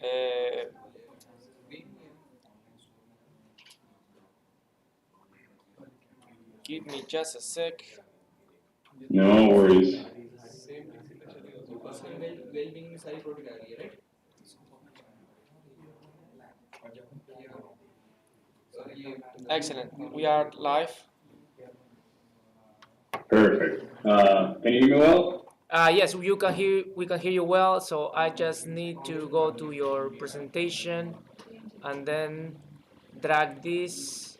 Uh, Give me just a sec. No worries. Excellent. We are live. Perfect. Can you hear me well? Yes, you can hear. We can hear you well. So I just need to go to your presentation, and then drag this.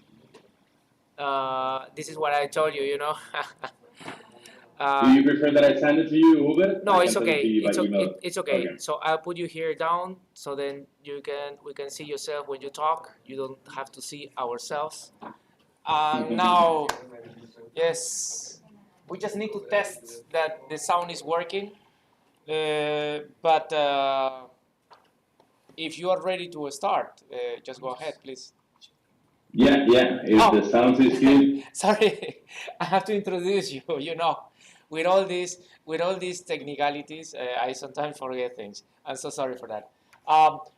This is what I told you. Do uh, you prefer that I send it to you, Uber? no, I it's can send it to okay. you by email. It's okay. Okay. So I'll put you here down. So then we can see yourself when you talk. You don't have to see ourselves. Now, yes, we just need to test that the sound is working. But if you are ready to start, just go ahead, please. Yeah. If the Oh, sound is good. sorry, I have to introduce you. With all these technicalities, I sometimes forget things. I'm so sorry for that.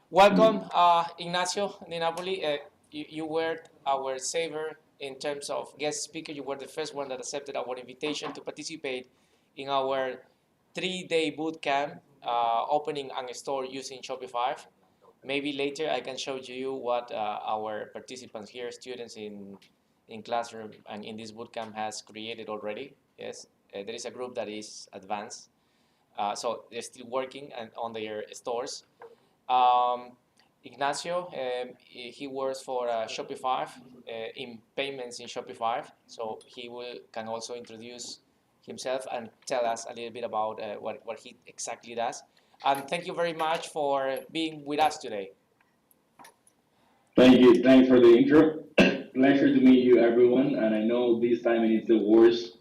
Welcome, Mm. Ignacio Di Napoli. You were our saver in terms of guest speaker. You were the first one that accepted our invitation to participate in our 3-day boot camp, opening a store using Shopify. Maybe later I can show you what our participants here, students in classroom and in this bootcamp has created already. Yes, there is a group that is advanced, so they're still working and on their stores. Um, Ignacio, he works for Shopify in payments in Shopify, so he will can also introduce himself and tell us a little bit about what he exactly does. And thank you very much for being with us today. Thank you. Thanks for the intro. Pleasure to meet you, everyone. And I know this time it is the worst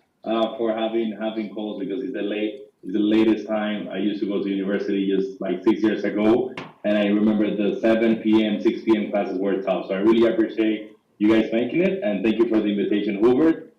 for having calls because it's the latest time. I used to go to university just like 6 years ago, and I remember the 7 p.m., 6 p.m. classes were tough. So I really appreciate you guys making it, and thank you for the invitation, Hubert.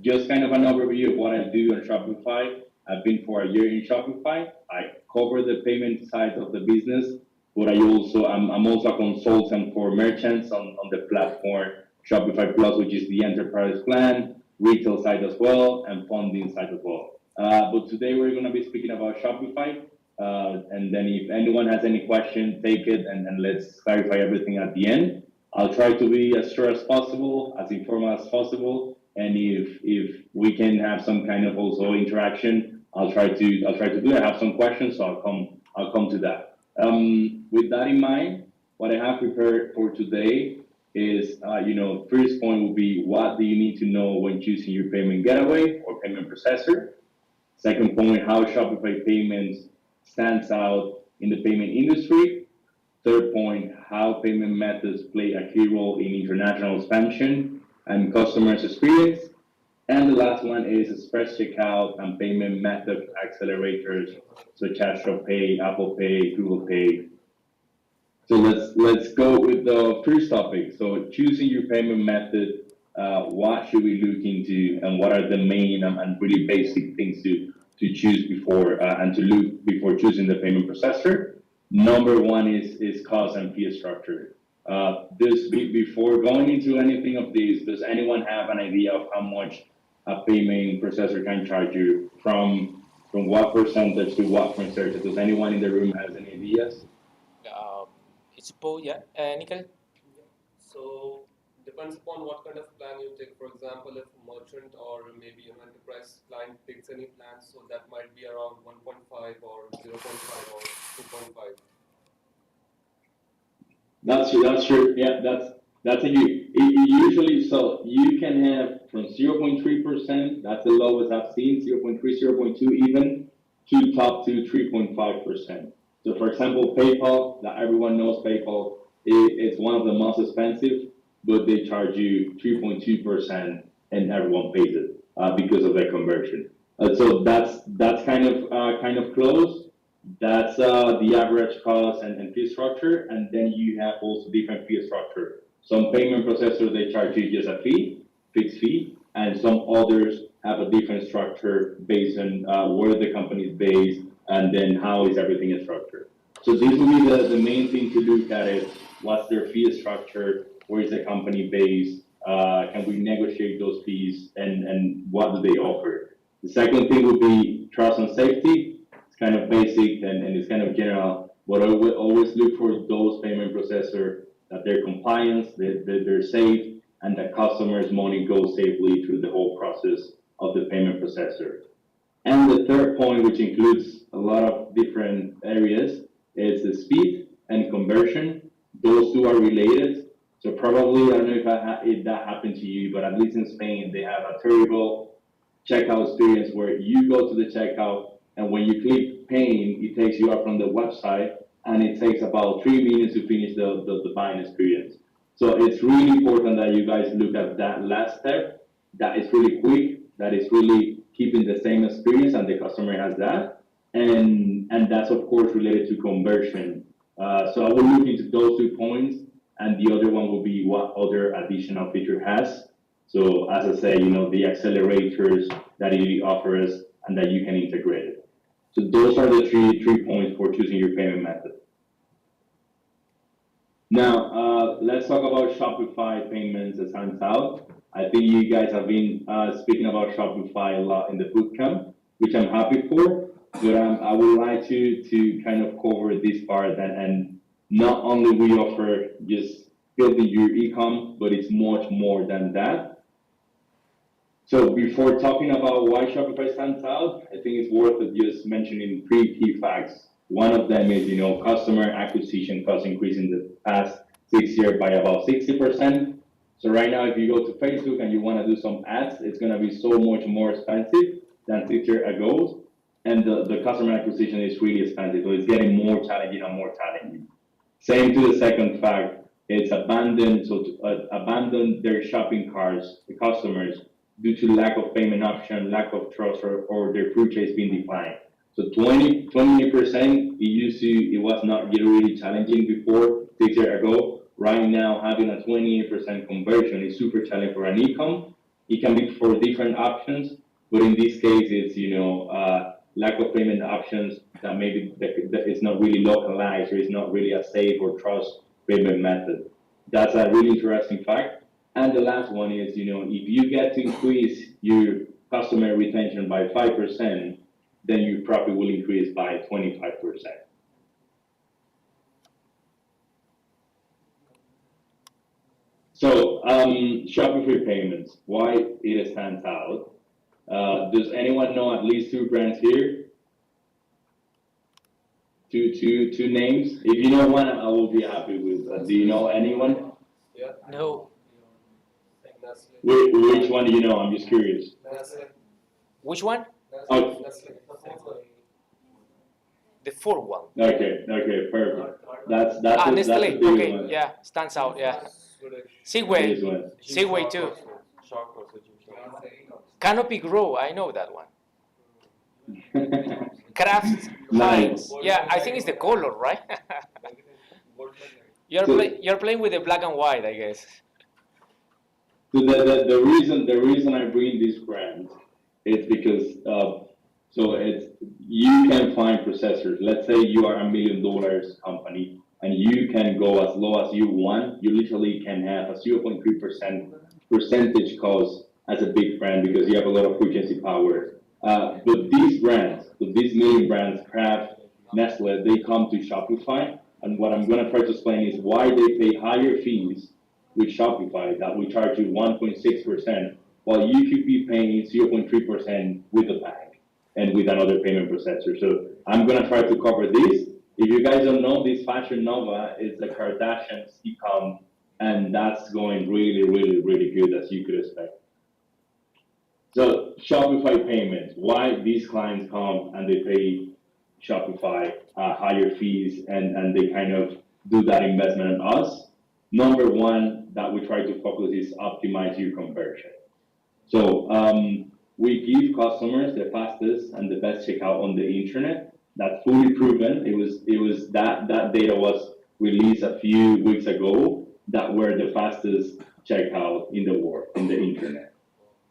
Just kind of an overview of what I do on Shopify. I've been for a year in Shopify. I cover the payment side of the business, but I'm also a consultant for merchants on the platform Shopify Plus, which is the enterprise plan, retail side as well, and funding side as well. But today we're going to be speaking about Shopify. And then if anyone has any question, take it and let's clarify everything at the end. I'll try to be as short as possible, as informal as possible. And if we can have some kind of also interaction, I'll try to do it. I have some questions, so I'll come to that. With that in mind, what I have prepared for today is, first point will be what do you need to know when choosing your payment gateway or payment processor? Second point, how Shopify Payments stands out in the payment industry. Third point, how payment methods play a key role in international expansion and customers' experience. And the last one is express checkout and payment method accelerators such as Shop Pay, Apple Pay, Google Pay. So let's go with the first topic. So choosing your payment method, what should we look into, and what are the main and really basic things to choose before and to look before choosing the payment processor? Number one is cost and fee structure. Before going into anything of these, does anyone have an idea of how much a payment processor can charge you from what percentage to what percentage? Does anyone in the room has any ideas? Uh, it's Paul, yeah. Nickel? So depends upon what kind of plan you take. For example, if merchant or maybe an enterprise client takes any plan, so that might be around 1.5 or 0.5 or 2.5. That's true. Yeah, that's a usually so you can have from 0.3%, that's the lowest I've seen, 0.3, 0.2 even, to top to 3.5%. So for example, PayPal, that everyone knows PayPal, it's one of the most expensive, but they charge you 3.2% and everyone pays it because of their conversion. So that's kind of close. That's the average cost and fee structure, and then you have also different fee structure. Some payment processors they charge you just a fee, fixed fee, and some others have a different structure based on where the company is based and then how is everything structured. So this will be the main thing to look at it. What's their fee structure? Where is the company based? Can we negotiate those fees? And what do they offer? The second thing would be trust and safety. It's kind of basic and it's kind of general, but I would always look for those payment processor that they're compliant, they're safe, and that customers' money goes safely through the whole process of the payment processor. And the third point, which includes a lot of different areas, is the speed and conversion. Those two are related. So probably, I don't know if that happened to you, but at least in Spain, they have a terrible checkout experience where you go to the checkout and when you click paying, it takes you up from the website and it takes about 3 minutes to finish the buying experience. So it's really important that you guys look at that last step. That is really quick. That is really keeping the same experience and the customer has that. And that's of course related to conversion. So I will look into those 2 points and the other one will be what other additional feature has. So as I say, the accelerators that it offers and that you can integrate it. So those are the three points for choosing your payment method. Now, let's talk about Shopify Payments Advantage. I think you guys have been speaking about Shopify a lot in the bootcamp, which I'm happy for. But I would like to kind of cover this part and not only we offer just building your e-com, but it's much more than that. So before talking about why Shopify stands out, I think it's worth it just mentioning 3 key facts. One of them is, customer acquisition cost increase in the past 6 years by about 60%. So right now, if you go to Facebook and you want to do some ads, it's going to be so much more expensive than 6 years ago. And the customer acquisition is really expensive. So it's getting more challenging and more challenging. Same to the second fact, it's abandoned. So to abandon their shopping carts, the customers, due to lack of payment option, lack of trust, or their purchase being declined. So 20%, it was not really challenging before 6 years ago. Right now, having a 28% conversion is super challenging for an e-com. It can be for different options, but in this case, it's lack of payment options that maybe that it's not really localized or it's not really a safe or trust payment method. That's a really interesting fact. And the last one is, if you get to increase your customer retention by 5%, then your profit will increase by 25%. So Shopify Payments, why it stands out. Does anyone know at least 2 brands here? Two names? If you know one, I will be happy with. Do you know anyone? Yeah. No. Which one do you know? I'm just curious. Which one? Oh. The fourth one. Okay, perfect. That's Nestle. a big Okay, one. yeah, stands out. Yeah. This Segway. one. Segway too. Canopy Grow. I know that one. Kraft Heinz. Nice. Yeah, I think it's the color, right? You're playing with the black and white, I guess. So the reason I bring this brand is because so you can find processors. Let's say you are $1 million company and you can go as low as you want. You literally can have a 0.3% percentage cost as a big brand because you have a lot of purchasing power. But these million brands, Kraft, Nestle, they come to Shopify. And what I'm going to try to explain is why they pay higher fees with Shopify that we charge you 1.6%, while you could be paying 0.3% with a bank and with another payment processor. So I'm going to try to cover this. If you guys don't know, this Fashion Nova is the Kardashians e-com, and that's going really, really, really good as you could expect. So Shopify payments, why these clients come and they pay Shopify higher fees and they kind of do that investment on us. Number one that we try to focus is optimize your conversion. So we give customers the fastest and the best checkout on the internet. That's fully proven. It was that data was released a few weeks ago that were the fastest checkout in the world in the internet.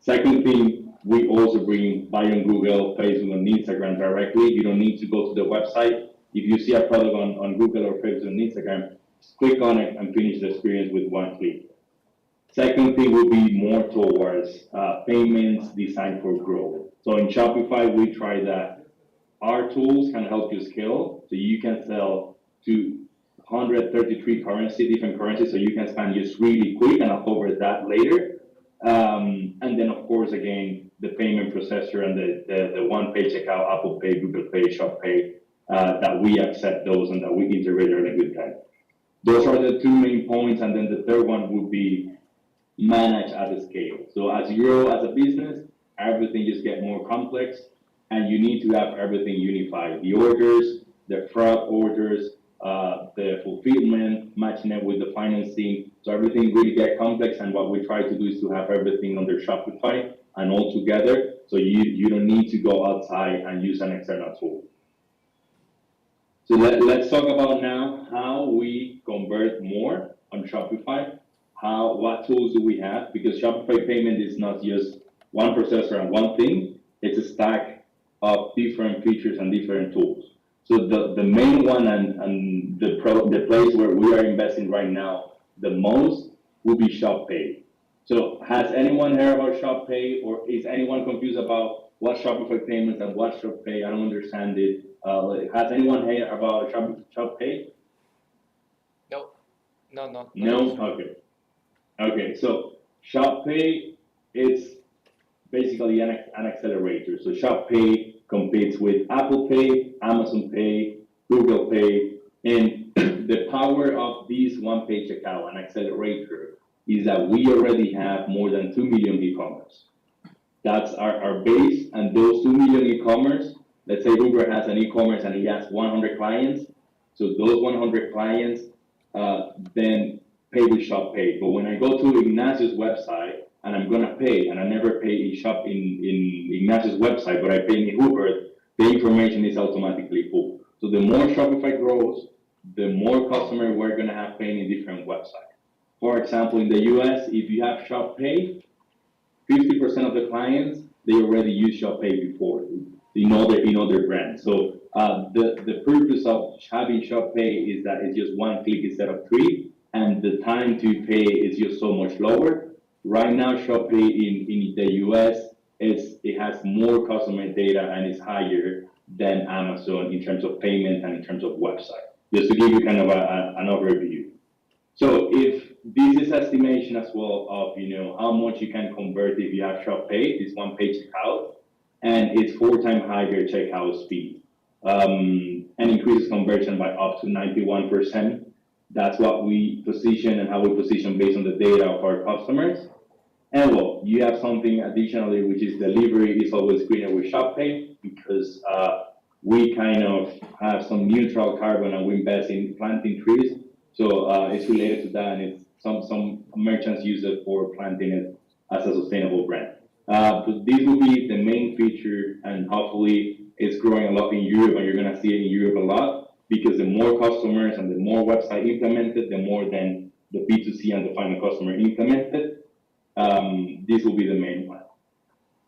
Second thing, we also buy on Google, Facebook, and Instagram directly. You don't need to go to the website. if you see a product on Google or Facebook and Instagram, just click on it and finish the experience with one click. Second thing will be more towards payments designed for growth. So in Shopify, we try that our tools can help you scale, so you can sell to 133 different currencies, so you can spend just really quick, and I'll cover that later. And then, of course, again, the payment processor and the one-page checkout, Apple Pay, Google Pay, Shop Pay, that we accept those and that we integrate at a good time. Those are the two main points, and then the third one would be manage at a scale. So as you grow as a business, everything just get more complex, and you need to have everything unified. The orders, the fraud orders, the fulfillment, matching it with the financing. So everything really get complex, and what we try to do is to have everything under Shopify and all together, so you don't need to go outside and use an external tool. So let's talk about now how we convert more on Shopify. What tools do we have? Because Shopify payment is not just one processor and one thing, it's a stack of different features and different tools. So the main one and the place where we are investing right now the most will be Shop Pay. So has anyone heard about Shop Pay, or is anyone confused about what Shopify payments and what Shop Pay? I don't understand it. Has anyone heard about Shop Pay? No. No? Okay, so Shop Pay is basically an accelerator. So Shop Pay competes with Apple Pay, Amazon Pay, Google Pay, and the power of this one-page checkout, an accelerator, is that we already have more than 2 million e-commerce. That's our base, and those 2 million e-commerce, let's say Uber has an e-commerce and he has 100 clients, so those 100 clients then pay with Shop Pay. But when I go to Ignacio's website and I'm gonna pay, and I never pay in Ignacio's website, but I pay in Uber, the information is automatically full. So the more Shopify grows, the more customers we're gonna have paying in different websites. For example, in the US, if you have Shop Pay, 50% of the clients, they already use Shop Pay before in other brands. So the purpose of having Shop Pay is that it's just one click instead of three, and the time to pay is just so much lower. Right now, Shop Pay in the US, it has more customer data and is higher than Amazon in terms of payment and in terms of website. Just to give you kind of an overview. So if this is estimation as well of how much you can convert if you have Shop Pay, this one-page checkout, and it's 4 times higher checkout speed, and increases conversion by up to 91%. That's what we position and how we position based on the data of our customers. And well, you have something additionally, which is delivery is always greener with Shop Pay, because we kind of have some neutral carbon and we invest in planting trees. So it's related to that, and it's some merchants use it for planting it as a sustainable brand. But this will be the main feature, and hopefully it's growing a lot in Europe, and you're gonna see it in Europe a lot, because the more customers and the more website implemented, the more then the B2C and the final customer implemented. This will be the main one.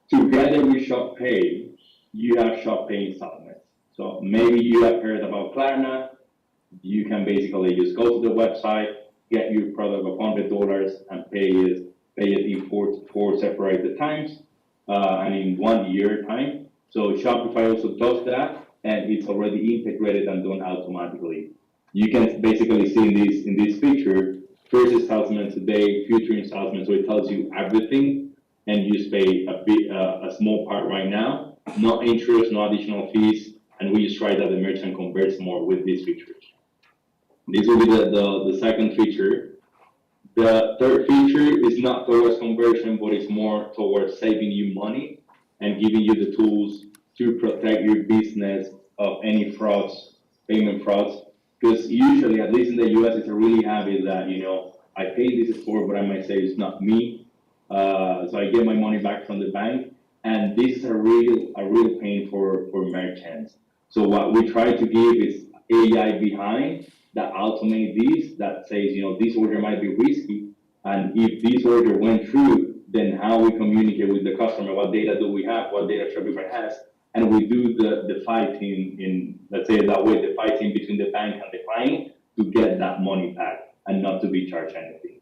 Together with Shop Pay, you have Shop Pay installments. So maybe you have heard about Klarna. You can basically just go to the website, get your product of $100 and pay it in four separated times, and in 1 year time. So Shopify also does that, and it's already integrated and done automatically. You can basically see in this picture, first installment today, future installment, so it tells you everything, and you just pay a small part right now, no interest, no additional fees, and we just try that the merchant converts more with these features. This will be the second feature. The third feature is not towards conversion, but it's more towards saving you money and giving you the tools to protect your business of any frauds, payment frauds. Because usually, at least in the US, it's a really habit that, I pay this store, but I might say it's not me. So I get my money back from the bank. And this is a real pain for merchants. So what we try to give is AI behind that automate this, that says, this order might be risky. And if this order went through, then how we communicate with the customer, what data do we have, what data Shopify has, and we do the fighting in, let's say that way, the fighting between the bank and the client to get that money back and not to be charged anything.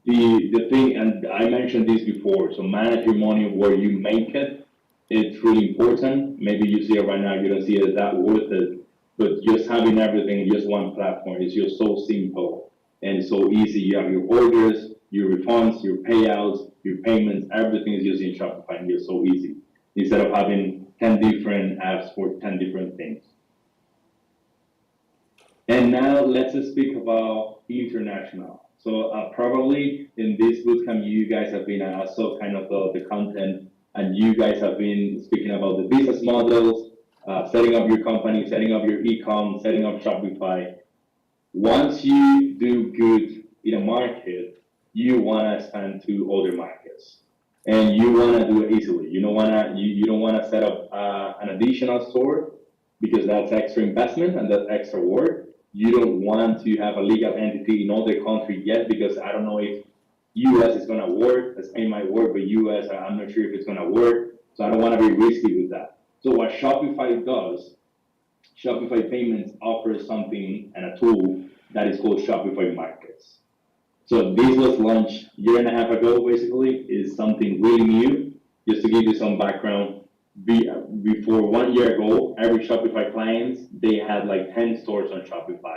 The thing, and I mentioned this before, so manage your money where you make it. It's really important. Maybe you see it right now, you don't see it that worth it, but just having everything in just one platform is just so simple and so easy. You have your orders, your refunds, your payouts, your payments, everything is just in Shopify and it's so easy instead of having 10 different apps for 10 different things. And now let's speak about international. So probably in this bootcamp, you guys have been also kind of the content, and you guys have been speaking about the business models, setting up your company, setting up your e-com, setting up Shopify. Once you do good in a market, you want to expand to other markets, and you want to do it easily. You don't want to set up an additional store because that's extra investment and that's extra work. You don't want to have a legal entity in other countries yet because I don't know if US is going to work. Spain might work, but US, I'm not sure if it's going to work. So I don't want to be risky with that. So what Shopify does, Shopify Payments offers something and a tool that is called Shopify Markets. So this was launched a year and a half ago, basically, is something really new. Just to give you some background, before 1 year ago, every Shopify clients, they had like 10 stores on Shopify,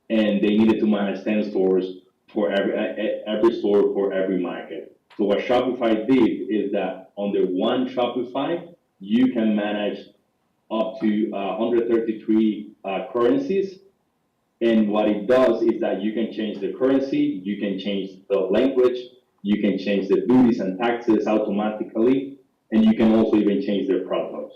and they needed to manage 10 stores for every store for every market. So what Shopify did is that under one Shopify, you can manage up to 133 currencies. And what it does is that you can change the currency, you can change the language, you can change the duties and taxes automatically, and you can also even change their products.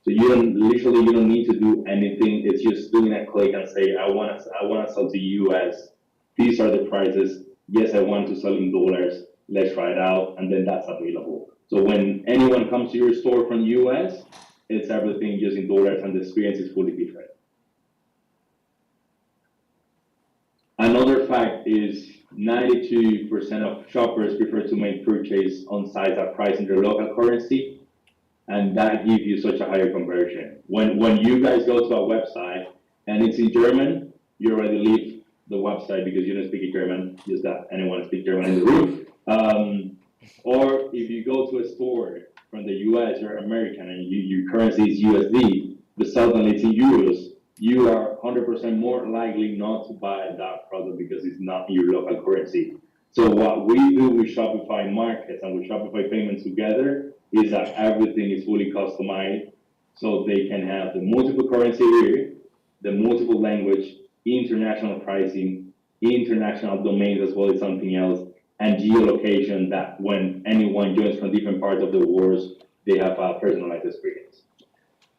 So you don't need to do anything. It's just doing a click and say, I want to sell to US. These are the prices. Yes, I want to sell in dollars. Let's try it out, and then that's available. So when anyone comes to your store from US, it's everything just in dollars, and the experience is fully different. Another fact is 92% of shoppers prefer to make purchase on sites that price in their local currency, and that gives you such a higher conversion. When you guys go to a website and it's in German, you already leave the website because you don't speak German, just that anyone speak German in the room. Or if you go to a store from the US or American and your currency is USD, but suddenly it's in euros, you are 100% more likely not to buy that product because it's not your local currency. So what we do with Shopify Markets and with Shopify Payments together is that everything is fully customized so they can have the multiple currency here, the multiple language, international pricing, international domains as well as something else, and geolocation that when anyone joins from different parts of the world, they have a personalized experience.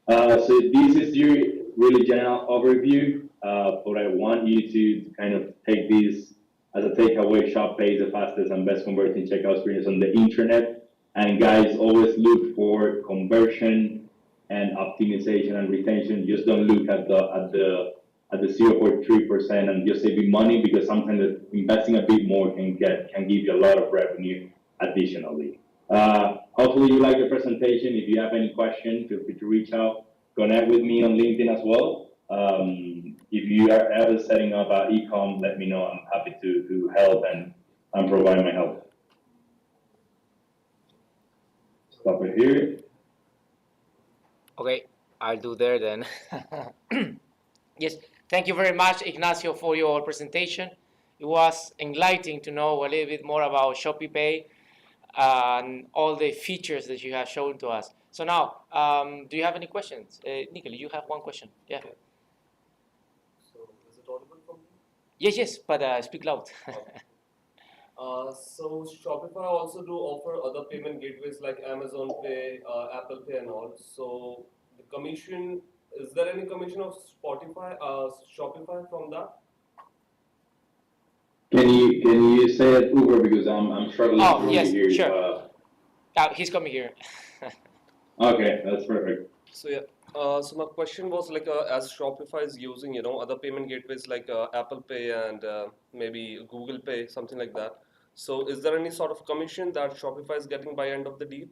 So this is your really general overview, but I want you to kind of take this as a takeaway. ShopPay is the fastest and best converting checkout experience on the internet. And guys, always look for conversion and optimization and retention. Just don't look at the 0.3% and just saving money, because sometimes investing a bit more can give you a lot of revenue additionally. Hopefully you like the presentation. If you have any questions, feel free to reach out. Connect with me on LinkedIn as well. If you are ever setting up an e-com, let me know. I'm happy to help and provide my help. Stop it here. Okay, I'll do there then. Yes, thank you very much, Ignacio, for your presentation. It was enlightening to know a little bit more about ShopeePay and all the features that you have shown to us. So now, do you have any questions? Nicola, you have one question. Yeah. Okay. So is it audible from me? Yes, but speak loud. Okay. So Shopify also do offer other payment gateways like Amazon Pay, Apple Pay, and all. So the commission, is there any commission of Shopify from that? Can you say it over, because I'm struggling to really yes, hear. sure. He's coming here. Okay, that's perfect. So yeah. So my question was like, as Shopify is using, other payment gateways like Apple Pay and maybe Google Pay, something like that. So is there any sort of commission that Shopify is getting by end of the deal?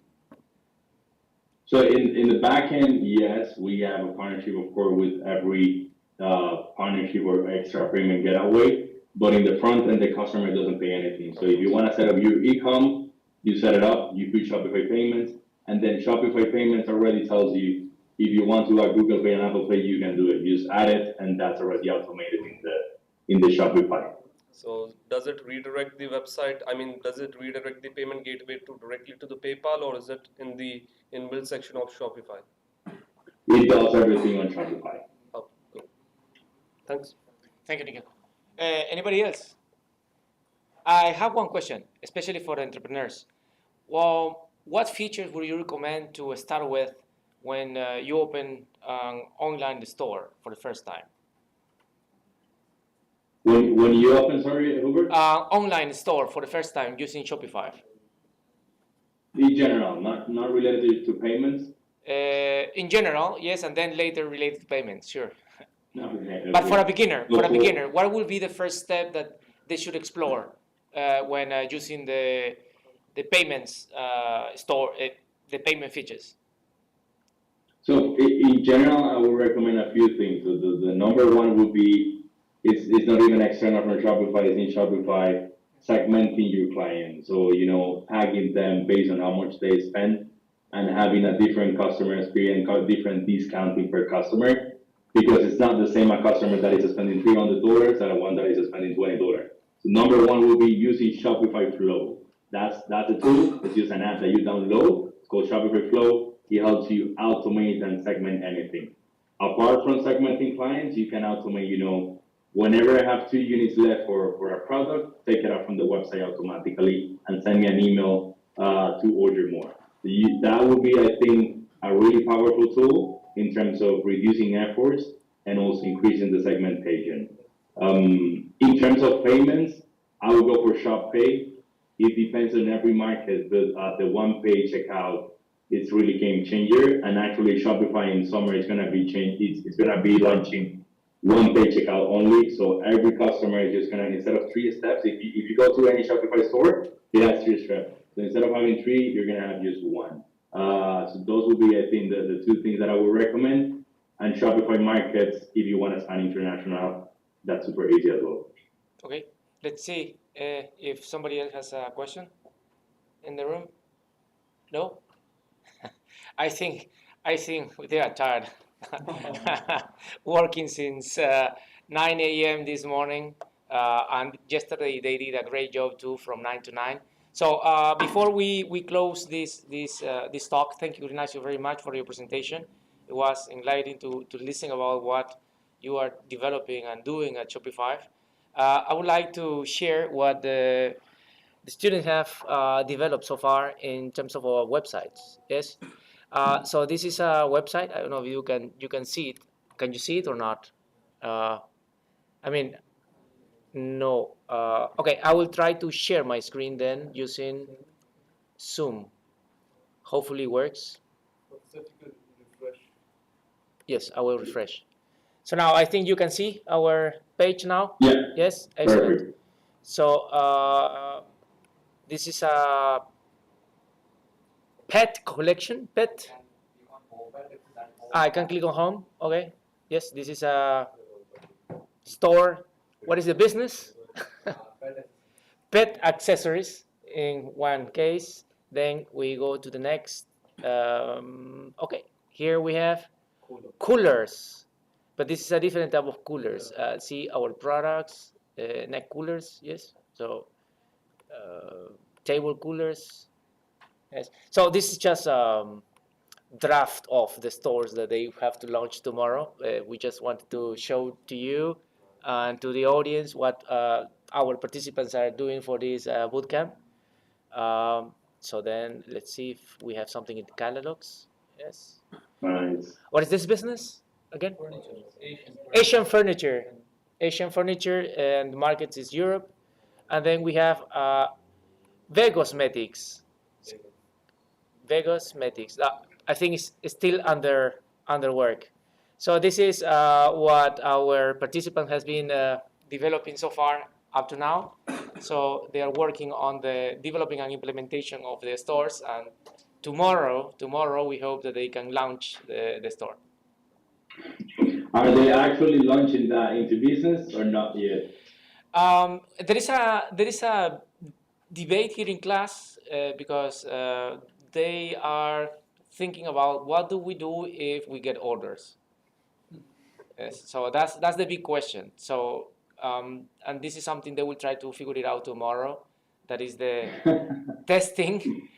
So in the back end, yes, we have a partnership, of course, with every partnership or extra payment getaway. But in the front end, the customer doesn't pay anything. So if you want to set up your e-com, you set it up, you put Shopify Payments, and then Shopify Payments already tells you if you want to add Google Pay and Apple Pay, you can do it. You just add it, and that's already automated in the Shopify. So does it redirect the website? I mean, does it redirect the payment gateway to directly to the PayPal, or is it in the inbuilt section of Shopify? It does everything on Shopify. Oh, cool. Thanks. Thank you, Nikhil. Anybody else? I have one question, especially for entrepreneurs. Well, what features would you recommend to start with when you open an online store for the first time? When you open, sorry, Hubert? Online store for the first time using Shopify. In general, not related to payments. In general, yes, and then later related to payments, sure. No, okay. But for a beginner, what will be the first step that they should explore when using the payments store, the payment features? So in general, I would recommend a few things. So the number one would be it's not even external from Shopify, it's in Shopify, segmenting your clients. So, tagging them based on how much they spend and having a different customer experience, different discounting per customer, because it's not the same a customer that is spending $300 and one that is spending $20. So number one will be using Shopify Flow. That's a tool. It's just an app that you download. It's called Shopify Flow. It helps you automate and segment anything. Apart from segmenting clients, you can automate, whenever I have 2 units left for a product, take it out from the website automatically and send me an email to order more. That would be, I think, a really powerful tool in terms of reducing efforts and also increasing the segmentation. In terms of payments, I would go for Shop Pay. It depends on every market, but the one-pay checkout, it's really game changer. And actually, Shopify in summer is going to be it's going to be launching one-pay checkout only. So every customer is just going to, instead of 3 steps, if you go to any Shopify store, it has 3 steps. So instead of having 3, you're going to have just 1. So those would be, I think, the 2 things that I would recommend. And Shopify Markets, if you want to expand international, that's super easy as well. Okay, let's see if somebody else has a question in the room. No? I think they are tired. Working since 9 a.m. this morning, and yesterday they did a great job too, from 9 to 9. So before we close this talk, thank you, Ignacio, very much for your presentation. It was enlightening to listen about what you are developing and doing at Shopify. I would like to share what the students have developed so far in terms of our websites. Yes. So this is a website. I don't know if you can see it. Can you see it or not? I mean, no. Okay, I will try to share my screen then using Zoom. Hopefully it works. Yes, I will refresh. So now I think you can see our page now. Yeah. Yes, excellent. Perfect. So this is a pet collection. Pet. I can click on home. Okay. Yes, this is a store. What is the business? Pet accessories in one case. Then we go to the next. Okay, here we have coolers, but this is a different type of coolers. See our products, neck coolers. Yes, so table coolers. Yes. So this is just draft of the stores that they have to launch tomorrow. We just wanted to show to you and to the audience what our participants are doing for this bootcamp. So then let's see if we have something in the catalogs. Yes. Nice. What is this business again? Asian furniture. Asian furniture, and the market is Europe. And then we have Vegosmetics. Vegosmetics. I think it's still under work. So this is what our participant has been developing so far up to now. So they are working on the developing and implementation of the stores, and tomorrow we hope that they can launch the store. Are they actually launching that into business or not yet? There is a debate here in class because they are thinking about what do we do if we get orders. Yes, so that's the big question. So and this is something they will try to figure it out tomorrow. That is the testing,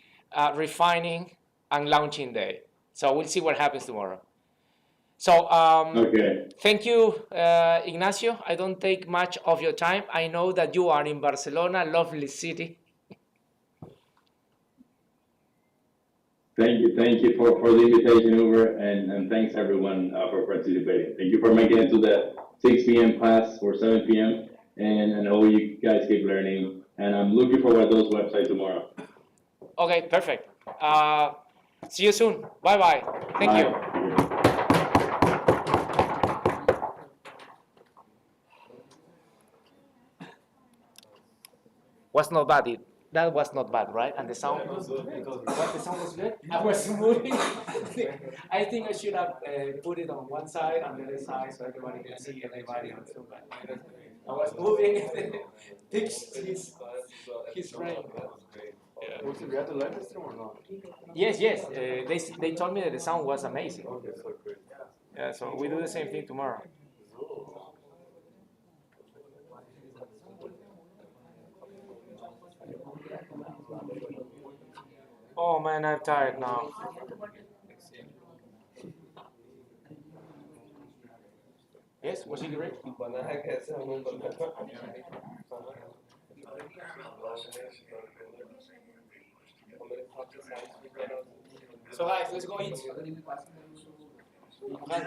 refining, and launching day. So we'll see what happens tomorrow. So Okay. thank you, Ignacio. I don't take much of your time. I know that you are in Barcelona, lovely city. Thank you for the invitation, Uber, and thanks everyone for participating. Thank you for making it to the 6 p.m. class or 7 p.m. And I hope you guys keep learning. And I'm looking forward to those websites tomorrow. Okay, perfect. See you soon. Bye-bye. Thank Bye. you. Was not bad. That was not bad, right? And the sound was good. What, the sound was good? I was moving. I think I should have put it on one side and the other side so everybody can see everybody on Zoom. I was moving. Fixed his frame. Yeah. Was it we had to live stream or not? Yes. They told me that the sound was amazing. Okay, so great. Yeah, so we do the same thing tomorrow. Oh man, I'm tired now. Yes, was it great? So guys, let's go eat. Okay.